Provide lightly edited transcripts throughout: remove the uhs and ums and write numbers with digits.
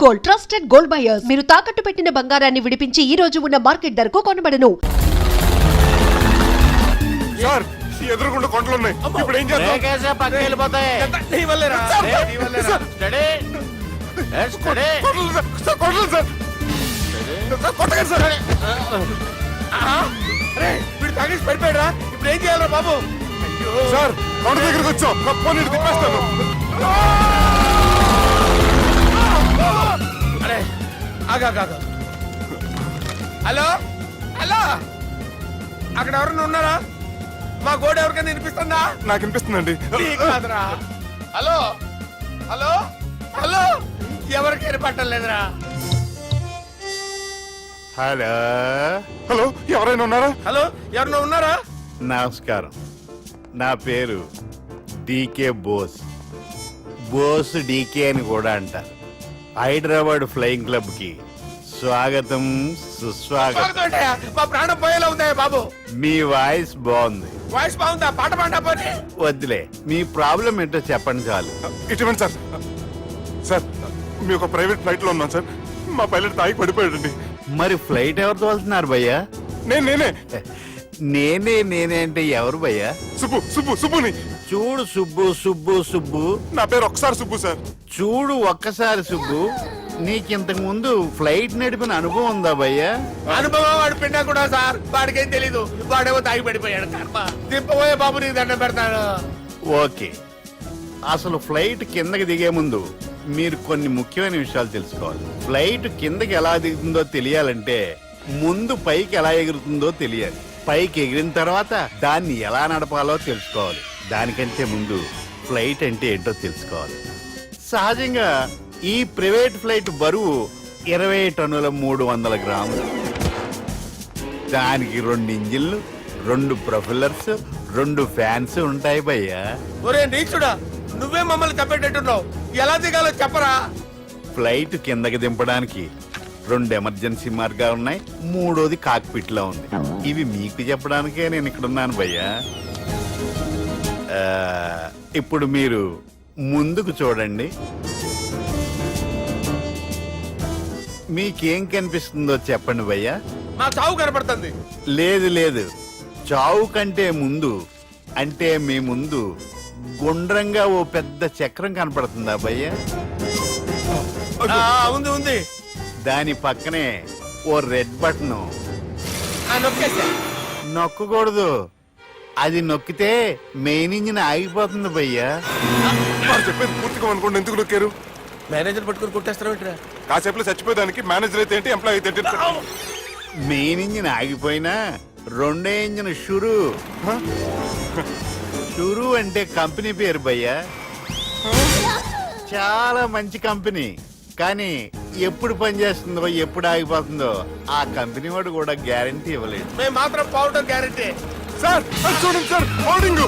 Gold, trusted gold buyers. మీరు తాకట్టు పెట్టిన బంగారాన్ని విడిపించి ఈ రోజు ఉన్న మార్కెట్ ధరకు కొనబడను. సార్ ఎదురుకుండా కొండలు ఉన్నాయి. ఇప్పుడు ఏం చేద్దాం? పక్కకి వెళ్ళిపోతాయి. వీడు తాగేసి పడిపోయాడా? ఇప్పుడు ఏం చేయాలరా బాబు? సార్ కొండ దగ్గరికి వచ్చాం. పోనీ తిప్పేస్తాను. అరే ఆగా. హలో హలో, అక్కడ ఎవరన్నా ఉన్నారా? మా గోడ ఎవరికైనా వినిపిస్తుందా? నాకు వినిపిస్తుందండి. కాదురా. హలో హలో హలో, ఎవరికి వినపట్టలేదురా? హలో హలో, ఎవరైనా ఉన్నారా? హలో, ఎవరన్నా ఉన్నారా? నమస్కారం, నా పేరు డీకే బోస్. బోస్ డీకే అని కూడా అంటారు. హైదరాబాద్ ఫ్లయింగ్ క్లబ్ కి స్వాగతం, సుస్వాగతం. మా ప్రాణం పోయేలా ఉందా బాబు? మీ వాయిస్ బాగుంది. వాయిస్ బాగుందా? పాట పాడా పోనీ. వద్దులే, మీ ప్రాబ్లం ఏంటో చెప్పండి చాలు. ఇటువంటి సార్, సార్ మీ ఒక ప్రైవేట్ ఫ్లైట్ లో ఉన్నాం సార్. మా పైలట్ తాగి పడిపోయాడండి. మరి ఫ్లైట్ ఎవరితో వెళ్తున్నారు భయ్యా? నేనే నేనే అంటే ఎవరు భయ్యా? సుబ్బుని. చూడు సుబ్బు, నా పేరు ఒకసారి సుబ్బు సార్. చూడు ఒక్కసారి సుబ్బు, నీకింతకు ముందు ఫ్లైట్ నడిపిన అనుభవం ఉందా భయ్యా? అనుభవం వాడు పిండా కూడా సార్, వాడికేం తెలీదు. వాడేమో తాగి పడిపోయాడు. కర్మ. దింపబోయే బాబు నీకు దండం పెడతాను. ఓకే, అసలు ఫ్లైట్ కిందకి దిగే ముందు మీరు కొన్ని ముఖ్యమైన విషయాలు తెలుసుకోవాలి. ఫ్లైట్ కిందకి ఎలా దిగుతుందో తెలియాలంటే ముందు పైకి ఎలా ఎగురుతుందో తెలియాలి. పైకి ఎగిరిన తర్వాత దాన్ని ఎలా నడపాలో తెలుసుకోవాలి. దానికంటే ముందు ఫ్లైట్ అంటే ఏంటో తెలుసుకోవాలి. సహజంగా ఈ ప్రైవేట్ ఫ్లైట్ బరువు 20 టన్నుల 300 గ్రాములు. దానికి 2 ఇంజిన్లు, 2 ప్రొఫెల్లర్స్, 2 ఫ్యాన్స్ ఉంటాయి భయ్యా. ఒరే నీచుడా, నువ్వే మమ్మల్ని తప్పేటట్టున్నావు. ఎలా దిగాలో చెప్పరా? ఫ్లైట్ కిందకి దింపడానికి 2 ఎమర్జెన్సీ మార్గాలు ఉన్నాయి. 3వది కాక్పిట్ లో ఉంది. ఇవి మీకు చెప్పడానికే నేను ఇక్కడ ఉన్నాను భయ్యా. ఇప్పుడు మీరు ముందుకు చూడండి. మీకేం కనిపిస్తుందో చెప్పండి భయ్యా. మా చావు కనపడుతుంది. లేదు, చావు కంటే ముందు అంటే మీ ముందు గుండ్రంగా ఓ పెద్ద చక్రం కనపడుతుందా భయ్యా? ఉంది. దాని పక్కనే ఓ రెడ్ బటన్. నొక్కకూడదు, అది నొక్కితే మెయిన్ ఇంజిన్ ఆగిపోతుంది భయ్యా. చెప్పేది పూర్తిగా అనుకోండి. ఎందుకు నొక్కారు? మేనేజర్ పట్టుకుని కొట్టేస్తారా? కాసేపులో చచ్చిపోయేదానికి మేనేజర్ అయితే ఏంటి, ఎంప్లాయ్ అయితే ఏంటి? మెయిన్ ఇంజిన్ ఆగిపోయినా 2వ ఇంజిన్ షురు అంటే కంపెనీ పేరు భయ్యా. చాలా మంచి కంపెనీ, కానీ ఎప్పుడు పనిచేస్తుందో ఎప్పుడు ఆగిపోతుందో ఆ కంపెనీ వాడు కూడా గ్యారంటీ ఇవ్వలేదు. మేము మాత్రం పౌడర్ గ్యారంటీ. సార్ చూడండి సార్, హోర్డింగ్.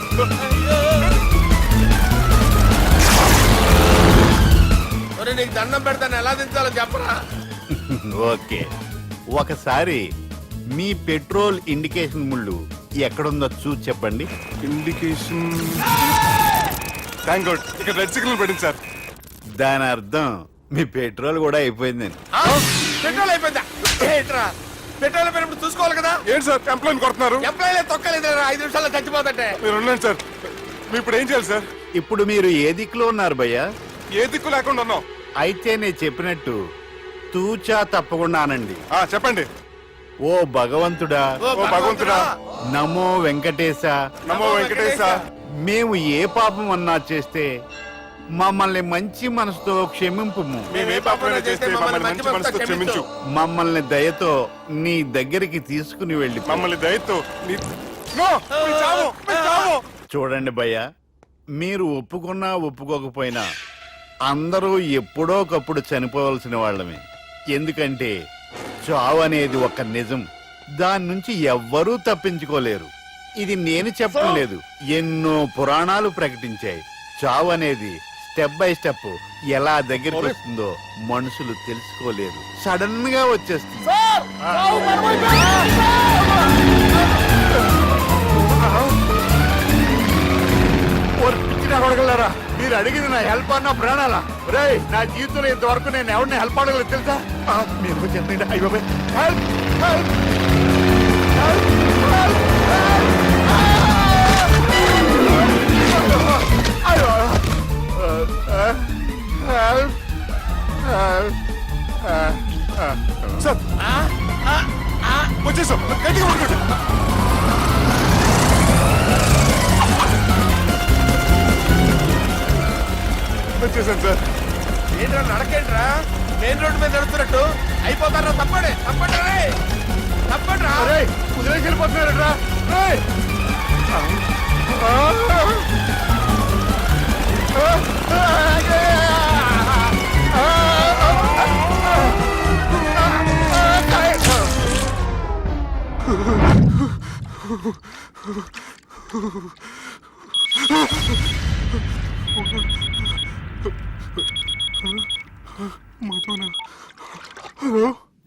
నీకు దండం పెడతాను, ఎలా దించాలో చెప్పరా? ఓకే, ఒకసారి మీ పెట్రోల్ ఇండికేషన్ ముళ్ళు ఎక్కడుందో చూసి చెప్పండి. ఇండికేషన్. థ్యాంక్ గాడ్, ఇక్కడ రెడ్ సిగ్నల్ పడింది సార్. దాని అర్థం మీ పెట్రోల్ కూడా అయిపోయిందని. పెట్రోల్ అయిపోయిందా? పెట్రోల్ అయిపోయినప్పుడు చూసుకోవాలి కదా. ఏంటి సార్ ఎంప్లాయ్ కొడుతున్నారు? ఎంప్లాయ్ తొక్కలేదు, 5 నిమిషాల్లో చచ్చిపోతుంటే. మీరు ఉండండి సార్. మీరు ఇప్పుడు ఏం చేయాలి సార్? ఇప్పుడు మీరు ఏ దిక్కులో ఉన్నారు భయ్యా? ఏ దిక్కు లేకుండా ఉన్నాం. అయితే నేను చెప్పినట్టు తూచా తప్పకుండా అనండి. చెప్పండి. ఓ భగవంతుడా, ఓ భగవంతుడా, నమో వెంకటేశ, నమో వెంకటేశ. మేము ఏ పాపం అన్నా చేస్తే మమ్మల్ని మంచి మనసుతో క్షమింపు. మేమే పాపమైనా చేస్తే మమ్మల్ని మంచి మనసుతో క్షమించు. మమ్మల్ని దయతో నీ దగ్గరికి తీసుకుని వెళ్ళి మమ్మల్ని దయతో చూడండి భయ్యా, మీరు ఒప్పుకున్నా ఒప్పుకోకపోయినా అందరూ ఎప్పుడో ఒకప్పుడు చనిపోవలసిన వాళ్ళమే. ఎందుకంటే చావు అనేది ఒక నిజం, దాని నుంచి ఎవ్వరూ తప్పించుకోలేరు. ఇది నేను చెప్పడం లేదు, ఎన్నో పురాణాలు ప్రకటించాయి. చావు అనేది స్టెప్ బై స్టెప్ ఎలా దగ్గరికి వస్తుందో మనుషులు తెలుసుకోలేరు, సడన్ గా వచ్చేస్తుంది. కొడగలరా మీరు అడిగింది నా హెల్ప్ అన్న ప్రాణాలా? రే, నా జీవితంలో ఇంతవరకు నేను ఎవరిని హెల్ప్ అడగలేదు తెలుసా? మీరు చెప్పండి. అయ్యో, హెల్ప్ హెల్ప్ సార్ వచ్చేసాం, గట్టిగా పట్టుకోండి. వచ్చేసాను సార్. ఏంట్రా నడకేంట్రా? మెయిన్ రోడ్డు మీద నడుస్తున్నట్టు అయిపోతారా? తప్పండి తప్పండి రే, తప్పండి రా. కుదిరేసి వెళ్ళిపోతున్నారట్రా.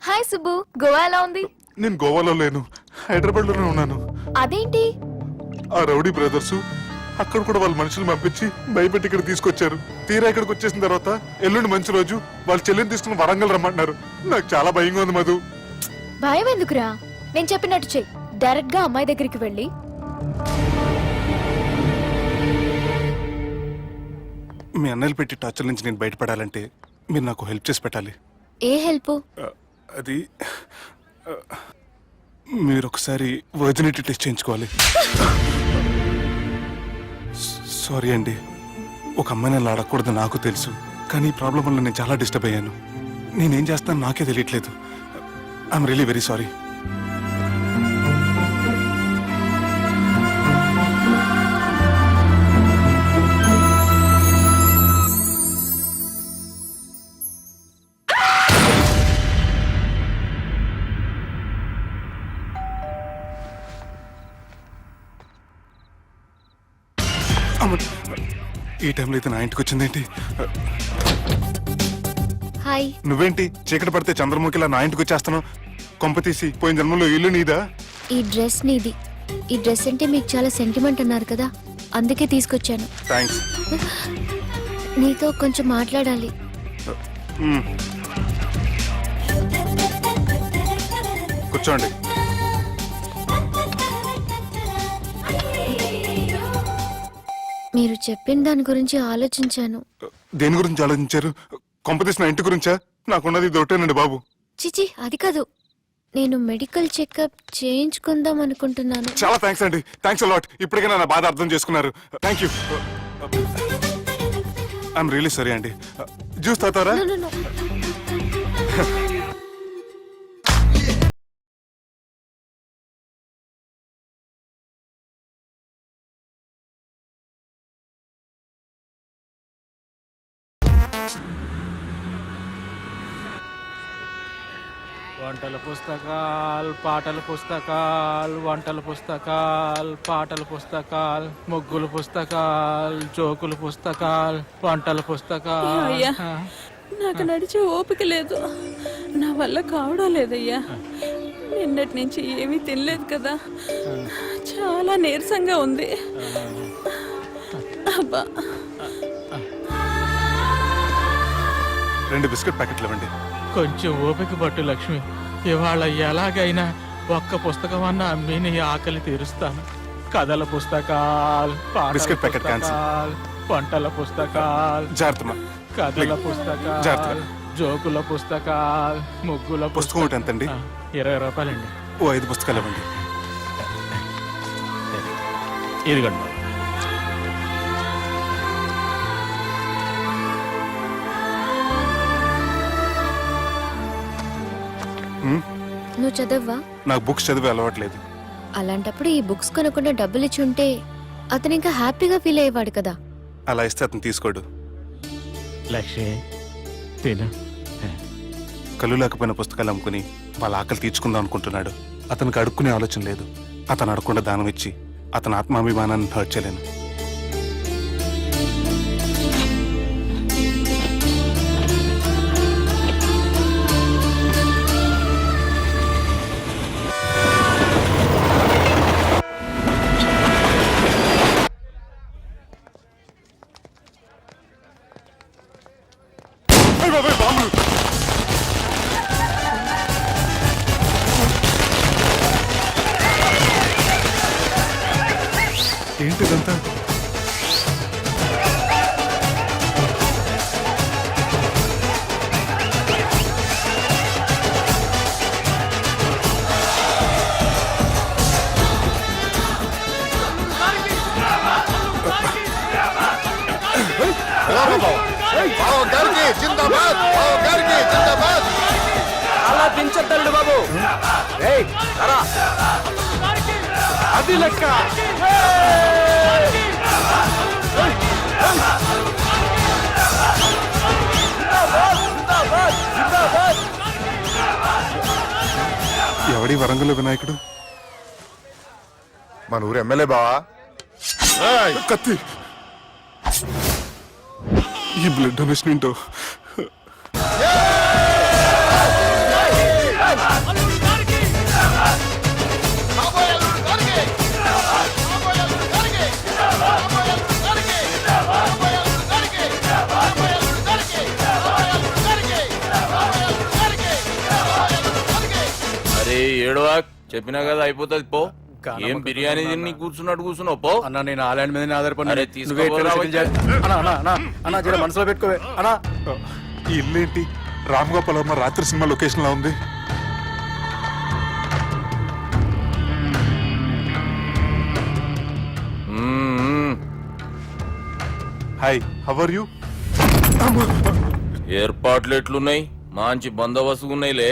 హాయ్ సుబ్బు, గోవా ఎలా ఉంది? నేను గోవాలో లేను, హైదరాబాద్ లోనే ఉన్నాను. అదేంటి? ఆ రౌడీ బ్రదర్స్ అక్కడ కూడా వాళ్ళ మనుషులు పంపించి భయపెట్టి ఇక్కడ తీసుకొచ్చారు. తీరా ఇక్కడికి వచ్చేసిన తర్వాత ఎల్లుండి మంచి రోజు వాళ్ళ చెల్లిని తీసుకుని వరంగల్ రమ్మంటున్నారు. నాకు చాలా భయంగా ఉంది మధు. భయం ఎందుకురా? నేను చెప్పినట్టు చెయ్యి. డైరెక్ట్ గా అమ్మాయి దగ్గరికి వెళ్ళి మీ అన్నయ్యలు పెట్టి టార్చర్ నుంచి నేను బయటపడాలంటే మీరు నాకు హెల్ప్ చేసి పెట్టాలి. ఏ హెల్ప్? అది మీరు ఒకసారి వర్జినిటీ టెస్ట్ చేయించుకోవాలి. సారీ అండి, ఒక అమ్మాయిని అలా అడగకూడదు నాకు తెలుసు, కానీ ఈ ప్రాబ్లం వల్ల నేను చాలా డిస్టర్బ్ అయ్యాను. నేనేం చేస్తాను నాకే తెలియట్లేదు. I'm really very sorry. ఈ టైంలో అయితే నా ఇంటికి వచ్చిందేంటి? హాయ్. నువ్వేంటి చీకటి పడితే చంద్రముఖిలా నా ఇంటికి వచ్చేస్తాను? కొంప తీసి పోయిన జన్మలో ఇల్లు నీదా? ఈ డ్రెస్ నీది. ఈ డ్రెస్ అంటే మీకు చాలా సెంటిమెంట్ అన్నారు కదా, అందుకే తీసుకొచ్చాను. థ్యాంక్స్. నీతో కొంచెం మాట్లాడాలి. కూర్చోండి. మీరు చెప్పిన దాని గురించి ఆలోచించాను. దేని గురించి ఆలోచించారు? కొంపతీసి నా ఇంటి గురించా? నాకున్నది దొరటేనండి బాబు. చిచి, అది కాదు. నేను మెడికల్ చెకప్ చేయించుకుందాం అనుకుంటున్నాను. చాలా థ్యాంక్స్ అండి, థ్యాంక్స్ అలాట్. ఇప్పటికైనా నా బాధ అర్థం చేసుకున్నారు. Thank you. I'm really sorry అండి. జ్యూస్ తాతారా? No, no, no. వంటల పుస్తకాలు, పాటల పుస్తకాలు, వంటల పుస్తకాలు, పాటల పుస్తకాలు, ముగ్గుల పుస్తకాలు, జోకుల పుస్తకాలు, వంటల పుస్తకాలు. అయ్యా, నాకు నడిచే ఓపిక లేదు, నా వల్ల కావడం లేదయ్యా. నిన్నటి నుంచి ఏమీ తినలేదు కదా, చాలా నీరసంగా ఉంది. అబ్బా, 2 బిస్కెట్ ప్యాకెట్లు ఇవ్వండి. కొంచెం ఓపిక పట్టు లక్ష్మి. ఇవాళ ఎలాగైనా ఒక్క పుస్తకం అన్నా అమ్మి నీ ఆకలి తీరుస్తాను. కథల పుస్తకాలు, పాటల బిస్కెట్ ప్యాకెట్ క్యాన్సిల్. పుస్తకాలు, వంటల పుస్తకాలు, జాగ్రత్త. కథల పుస్తకాలు, జాగ్రత్త. జోకుల పుస్తకాలు, ముగ్గుల పుస్తకం ఒకటి ఎంతండి? 20 రూపాయలండి. ఓ 5 పుస్తకాలు ఇవ్వండి. ఇదిగండి. నువ్వు చదవ్వా? నాకు బుక్స్ చదివే అలవాట్లేదు. అలాంటప్పుడు ఈ బుక్స్ కొనకుండా డబ్బులు ఇచ్చి ఉంటే అతను ఇంకా హ్యాపీగా ఫీల్ అయ్యేవాడు కదా. అలా ఇస్తే అతను తీసుకోడు. లక్ష్మి తిను. కళ్ళు లేకపోయిన పుస్తకాలు అమ్ముకుని వాళ్ళ ఆకలి తీర్చుకుందాం అనుకుంటున్నాడు. అతనికి అడుక్కునే ఆలోచన లేదు. అతను అడగకుండా దానం ఇచ్చి అతని ఆత్మాభిమానాన్ని హర్ట్ చేయలేను. ఇదంతా అలా దించద్దండి బాబు. ఏయ్, రా. అది లెక్క. ఎవడి వరంగల్ వినాయకుడు? మన ఊరు ఎమ్మెల్యే బావా. కత్తి. ఈ బ్లడ్ డొనేషన్ ఏంటో. అరే ఏడవా, చెప్పినా కదా అయిపోతుంది పో. ఏం బిర్యానీ తిని కూర్చున్నావు పో. అన్న నేను ఆ ల్యాండ్ మీద ఆధారపడి అరే, తీసుకోపోరా మనసులో పెట్టుకోవే అన్నా. ఈ ఇల్లు ఏంటి? రామ్ గోపాల్ వర్మ రాత్రి సినిమా లొకేషన్ లా ఉంది. Hi, how are you? ఏర్పాట్లు ఎట్లున్నాయి? మంచి బందోబస్తు ఉన్నాయిలే.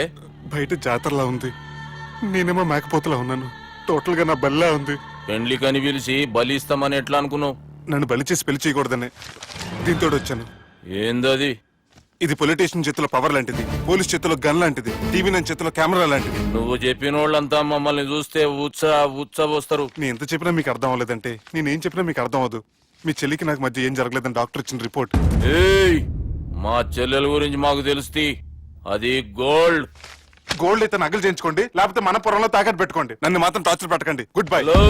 బయట జాతరలా ఉంది, నేనేమో మేకపోతలా ఉన్నాను. టోటల్ గా నా బల్లా ఉంది. పెండ్లి కని పిలిచి బలి ఇస్తామని ఎట్లా అనుకున్నావు? నన్ను బలి చేసి పెళ్లి చేయకూడదని దీంతో వచ్చాను. ఏందది? ఇది పొలిటీషియన్ చేతిలో పవర్ లాంటిది, పోలీస్ చేతిలో గన్ లాంటిది, టీవీ నన్ను చేతిలో కెమెరా లాంటిది. నువ్వు చెప్పిన వాళ్ళంతా మమ్మల్ని చూస్తే ఉత్సవస్తారు. నేను ఎంత చెప్పినా మీకు అర్థం అవ్వలేదంటే నేనేం చెప్పినా మీకు అర్థం అవ్వదు. మీ చెల్లికి నాకు మధ్య ఏం జరగలేదని డాక్టర్ ఇచ్చిన రిపోర్ట్. ఏయ్, మా చెల్లెల గురించి మాకు తెలుస్తుంది. అది గోల్డ్. గోల్డ్ అయితే నగలు చేయించుకోండి, లేకపోతే మన పొలంలో తాకట్టు పెట్టుకోండి. నన్ను మాత్రం టార్చర్ పెట్టకండి. Good bye. హలో,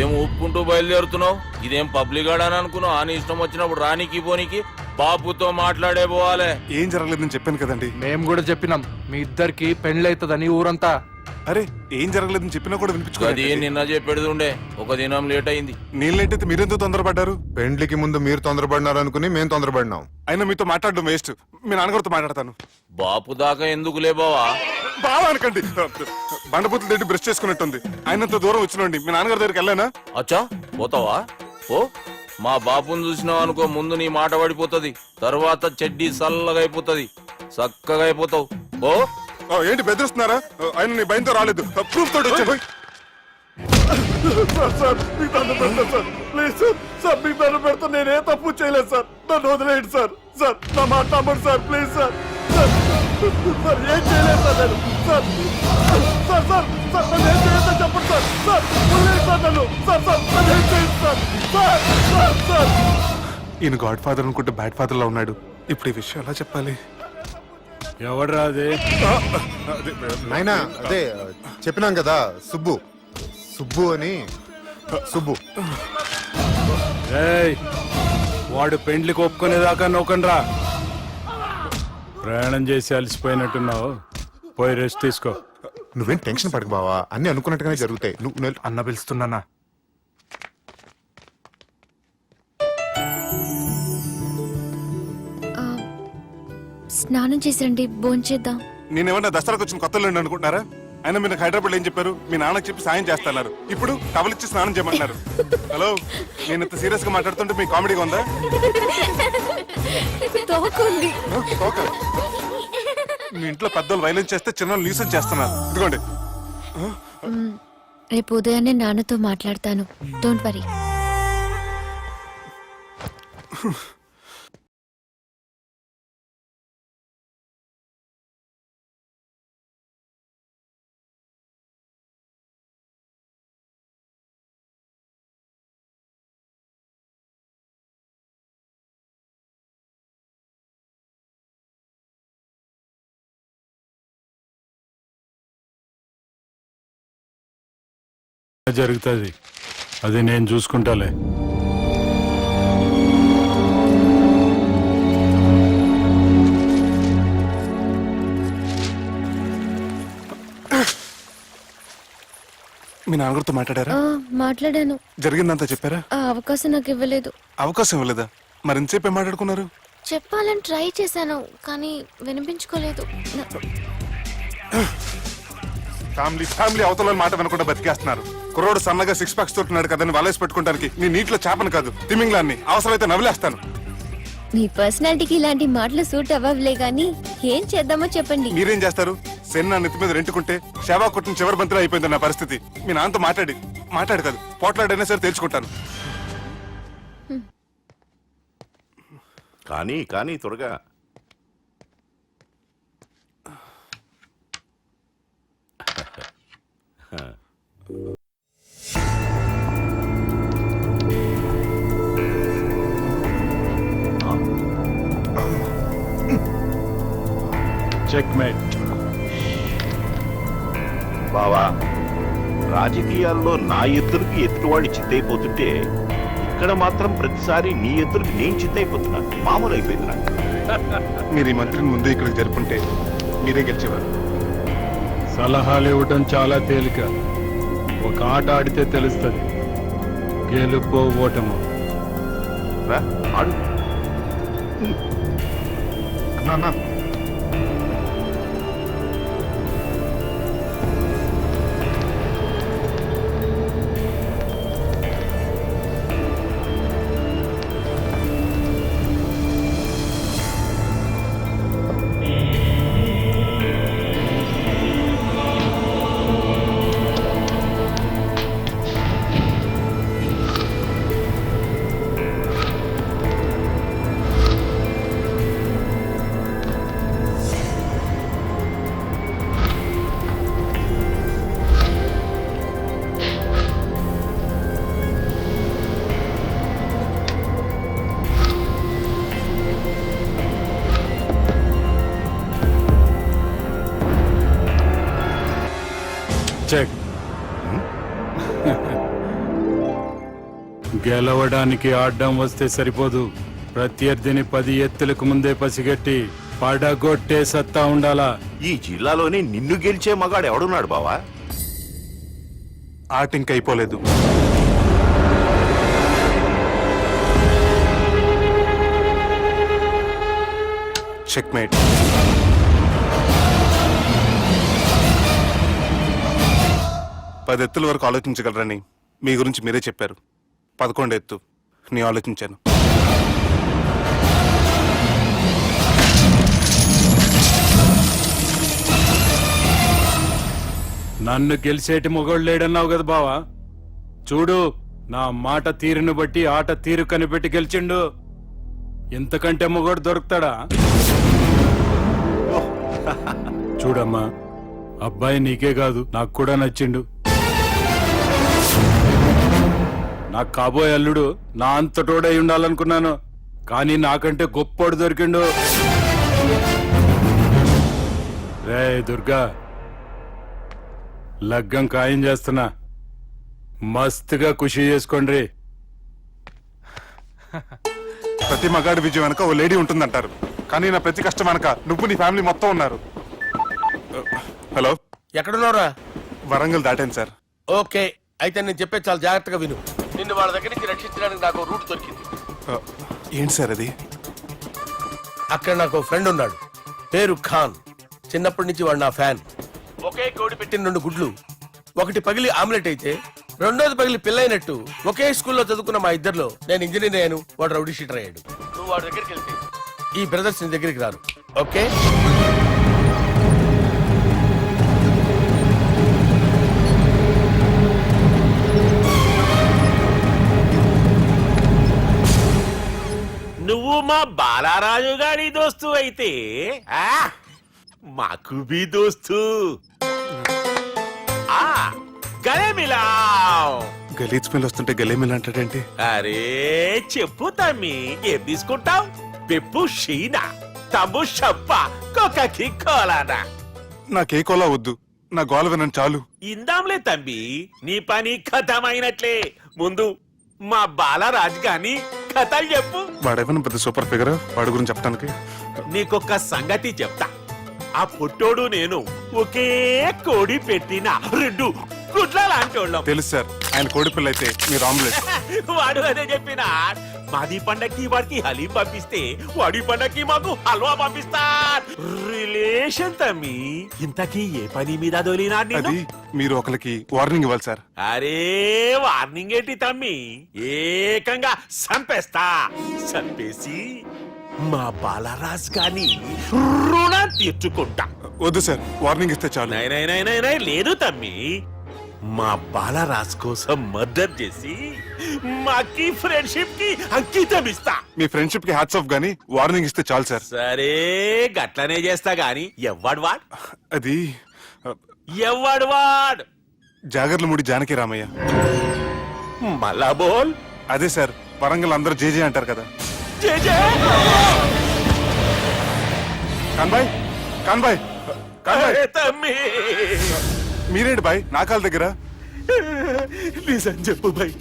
ఏం ఒప్పుకుంటూ బయలుదేరుతున్నావు? ఇదేం పబ్లిక్ ఆడని అనుకున్నావు? అని ఇష్టం వచ్చినప్పుడు రానికి పోనీకి బాపుతో మాట్లాడే పోవాలి. ఏం జరగలేదని చెప్పాను కదండి. మేము కూడా చెప్పినాం మీ ఇద్దరికి పెండ్లైతుందని ఊరంతా. అరే, ఏం జరగలేదని చెప్పినా కూడా అది వినిపించుకోండి. నిన్న చెప్పేది ఉండే, ఒక దినం లేట్ అయింది. నేను లేట్ అయితే మీరెందుకు తొందరపడ్డారు? పెండ్లికి ముందు మీరు తొందరపడినారు అనుకుని మేము తొందరపడినాం. అయినా మీతో మాట్లాడడం వేస్ట్. మీ నాన్నగారితో మాట్లాడతాను. బాపు దాకా ఎందుకులే బావా? బాగా అనకండి. బండబూతులు తిండి బ్రష్ చేసుకున్నట్టుంది. ఆయనంత దూరం వచ్చినండి. మీ నాన్నగారి దగ్గరికి వెళ్ళానా? అచ్చా, పోతావా? ఓ, మా బాపుని చూసినావు అనుకో, ముందు నీ మాట పడిపోతుంది, తర్వాత చెడ్డీ చల్లగా అయిపోతుంది, చక్కగా అయిపోతావు. ఓ, ఏంటి బెదిరిస్తున్నారా? ఆయన నీ భయంతో రాలేదు, ప్రూఫ్ తోటి వచ్చాను. నేనే తప్పు చేయలేదు సార్, నన్ను వదిలేయండి సార్. సార్ నా మాట నమ్మండి సార్, ప్లీజ్ సార్. సార్ ఏం చేయలేదు సార్ నేను. సార్ సార్ సార్ సార్ నన్ను ఏం చేయలేదు చెప్పండి సార్. సార్ వదిలేయండి సార్ నన్ను. సార్ సార్ నన్ను ఏం చేయండి సార్. Sir sir sir. ఈయన గాడ్ ఫాదర్ అనుకుంటే బ్యాడ్ ఫాదర్ లా ఉన్నాడు. ఇప్పుడు ఈ విషయం ఎలా చెప్పాలి? ఎవడ్రా అదే? నాయనా అదే చెప్పినాం కదా, సుబ్బు. సుబ్బు అని. సుబ్బు. వాడు పెండ్లికి ఒప్పుకునేదాకా నౌకండ్రా. ప్రయాణం చేసి అలసిపోయినట్టున్నావు, పోయి రెస్ట్ తీసుకో. నువ్వేం టెన్షన్ పడకు బావా, అన్ని అనుకున్నట్టుగానే జరుగుతాయి. నువ్వు అన్న పిలుస్తున్నానా? స్నానం చేసండి, భోంచేద్దాం. నేనేమన్నా దసరాకు వచ్చిన కొత్తలో అనుకుంటున్నారా? అయినా మీరు హైదరాబాద్ ఏం చెప్పారు? మీ నాన్నకి చెప్పి సాయం చేస్తున్నారు. ఇప్పుడు కవలిచ్చి స్నానం చేయమంటున్నారు. హలో, నేను ఇంత సీరియస్ గా మాట్లాడుతుంటే మీ కామెడీగా ఉందా? తోకుంది. ఓకే. మీ ఇంట్లో పెద్దలు వైలెన్స్ చేస్తే చిన్న న్యూసెన్స్ చేస్తున్నారు. ఇదిగోండి. రేపు ఉదయాన్నే నాన్నతో మాట్లాడతాను, డోంట్ వరీ. జరుగుతుంది, అది నేను చూసుకుంటాలే. మీ నాన్నగారితో మాట్లాడారా? మాట్లాడాను. జరిగిందంతా చెప్పారా? ఆ అవకాశం నాకు ఇవ్వలేదు. అవకాశం ఇవ్వలేదా? మరి ఎంతసేపు మాట్లాడుకున్నారు? చెప్పాలని ట్రై చేశాను కానీ వినిపించుకోలేదు. ఫ్యామిలీ అవతల మాట వినకుండా బతికేస్తున్నారు. కుర్రోడు సన్నగా 6 ప్యాక్స్ తోటున్నాడు కదని వలేసి పెట్టుకోవడానికి నీ నీటిలో చేపను కాదు తిమింగ్లాన్ని అవసరమైతే నవ్వులేస్తాను. మీ పర్సనాలిటీకి ఇలాంటి మాటలు సూట్ అవ్వలే గానీ ఏం చేద్దామో చెప్పండి. మీరేం చేస్తారు? సెన్ నా నెత్తి మీద రెంటుకుంటే శవా కొట్టిన చివరి బంతిలో అయిపోయింది నా పరిస్థితి. మీ నాన్నతో మాట్లాడు కాదు పోట్లాడైనా సరే తెలుసుకుంటాను. కానీ త్వరగా. చెక్మేట్. బావా, రాజకీయాల్లో నా ఎత్తులకి ఎత్తువాడి చిత్తైపోతుంటే ఇక్కడ మాత్రం ప్రతిసారి నీ ఎత్తులకి నేను చిత్తైపోతున్నాను. మామూలు అయిపోయింది నాకు. మీరు ఈ మంత్రిని ముందే ఇక్కడికి జరుపుంటే మీరే గెలిచేవారు. సలహాలు ఇవ్వటం చాలా తేలిక. ఒక ఆట ఆడితే తెలుస్తుంది గెలుపో ఓటమో. రా, ఆడు. నాన్న చెక్. గెలవడానికి ఆడ్డం వస్తే సరిపోదు. ప్రత్యర్థిని 10 ఎత్తులకు ముందే పసిగట్టి పడగొట్టే సత్తా ఉండాలా. ఈ జిల్లాలోనే నిన్ను గెలిచే మగాడు ఎవడున్నాడు బావా? ఆట ఇంక అయిపోలేదు. చెక్మేట్. పది ఎత్తుల వరకు ఆలోచించగలరని మీ గురించి మీరే చెప్పారు. 11 ఎత్తు నేను ఆలోచించాను. నన్ను గెలిచేటి మొగోడు లేడన్నావు కదా బావా. చూడు, నా మాట తీరును బట్టి ఆట తీరు కనిపెట్టి గెలిచిండు. ఇంతకంటే మొగోడు దొరుకుతాడా? చూడమ్మా, అబ్బాయి నీకే కాదు నాకు కూడా నచ్చిండు. నాకు కాబోయే అల్లుడు నా అంతటోడై ఉండాలనుకున్నాను, కానీ నాకంటే గొప్పోడు దొరికిండు. రే దుర్గా, లగ్గం ఖాయం చేస్తున్నా. మస్తుగా ఖుషి చేసుకోండి. ప్రతి మగాడి విజయం వెనక ఓ లేడీ ఉంటుందంటారు, కానీ నా ప్రతి కష్టం వెనక నువ్వు నీ ఫ్యామిలీ మొత్తం ఉన్నారు. హలో, ఎక్కడున్నారా? వరంగల్ దాటాను సార్. ఓకే, అయితే నేను చెప్పే చాలా జాగ్రత్తగా విను. నిన్ను వాళ్ళ దగ్గర నుంచి రక్షించడానికి నాకు రూట్ దొరికింది. ఏంటి సార్ అది? అక్కడ నాకు ఫ్రెండ్ ఉన్నాడు, పేరు ఖాన్. చిన్నప్పటి నుంచి వాడు నా ఫ్యాన్. ఒకే కోడి పెట్టిన 2 గుడ్లు, ఒకటి పగిలి ఆమ్లెట్ అయితే రెండోది పగిలి పిల్లైనట్టు ఒకే స్కూల్లో చదువుకున్న మా ఇద్దరిలో నేను ఇంజనీర్ అయ్యాను, వాడు రౌడీ షీటర్ అయ్యాడు. నువ్వు వాడి దగ్గరికి వెళ్తే ఈ బ్రదర్స్ నీ దగ్గరికి రారు. ఓకే? నువ్వు మా బాలారాజు గారి దోస్తు అయితే మాకు బి దోస్తు. గలే మిలావ్. గలీజ్ స్మెల్ వస్తుంటే గలేమిల్ అంటాడేంటి? అరే చెప్పు తమ్మి, ఏం తీసుకుంటావు? పెప్పు షీనా, తమ్ము షప్ప, కొకకి కోలానా? నాకే కోలా వద్దు, నా గోల వినండి చాలు. ఇందాంలే తంబి, నీ పని ఖతమైనట్లే. ముందు మా బాలరాజు గాని కథలు చెప్పు. వాడేమైనా పెద్ద సూపర్ ఫిగర్, వాడి గురించి చెప్పడానికి. నీకొక్క సంగతి చెప్తా. ఆ పుట్టోడు నేను ఒకే కోడి పెట్టిన 2 గుడ్ల లాంటి వాళ్ళం తెలుసు సార్, ఆయన కోడి పిల్ల అయితే మీరు ఆమ్లెట్. వాడు అదే చెప్పిన మాది పండక్కి వాడికి హలీం పంపిస్తే వాడి పండక్కి మాకు హల్వా పంపిస్తా రిలేషన్ తమ్మి. ఇంతకీ ఏ పని మీద దొలినా అది మీరు ఒకరికి వార్నింగ్ ఇవ్వాలి సార్. అరే వార్నింగ్ ఏంటి తమ్మి, ఏకంగా సంపేస్తా. సంపేసి మా బాలరాజ్ గాని రుణం తీర్చుకుంటా. వద్దు సార్, వార్నింగ్ ఇస్తే చాలు. నై లేదు తమ్మి, మా బాలరాజ్ కోసం మర్డర్ చేసి మాకి ఫ్రెండ్షిప్ కి అంకితం ఇస్తా. మీ ఫ్రెండ్షిప్ కి హ్యాట్స్ ఆఫ్ గానీ వార్నింగ్ ఇస్తే చాలు సార్. సరే గట్లనే చేస్తా గాని ఎవ్వడు వాడ్ అది ఎవ్వడు వాడ్ జాగర్లమూడి జానకి రామయ్య. మళ్ళా బోల్. అదే సార్, వరంగల్ అందరూ జేజే అంటారు కదా. జై జై కాన్బాయ్, కాన్బాయ్, కాన్బాయ్. అరే తమ్మి, మీరేంటి బాయ్ నా కాళ్ళ దగ్గర? నిజం చెప్పు భయ్,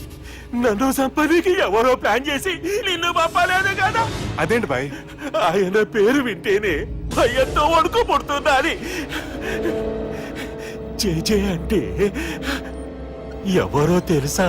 నన్ను సంపదికి ఎవరో ప్లాన్ చేసి నిన్ను పంపలేదు కదా. అదేంటి బాయ్? ఆయన పేరు వింటేనే భయంతో వణుకు పుడుతున్నది. జే అంటే ఎవరో తెలుసా?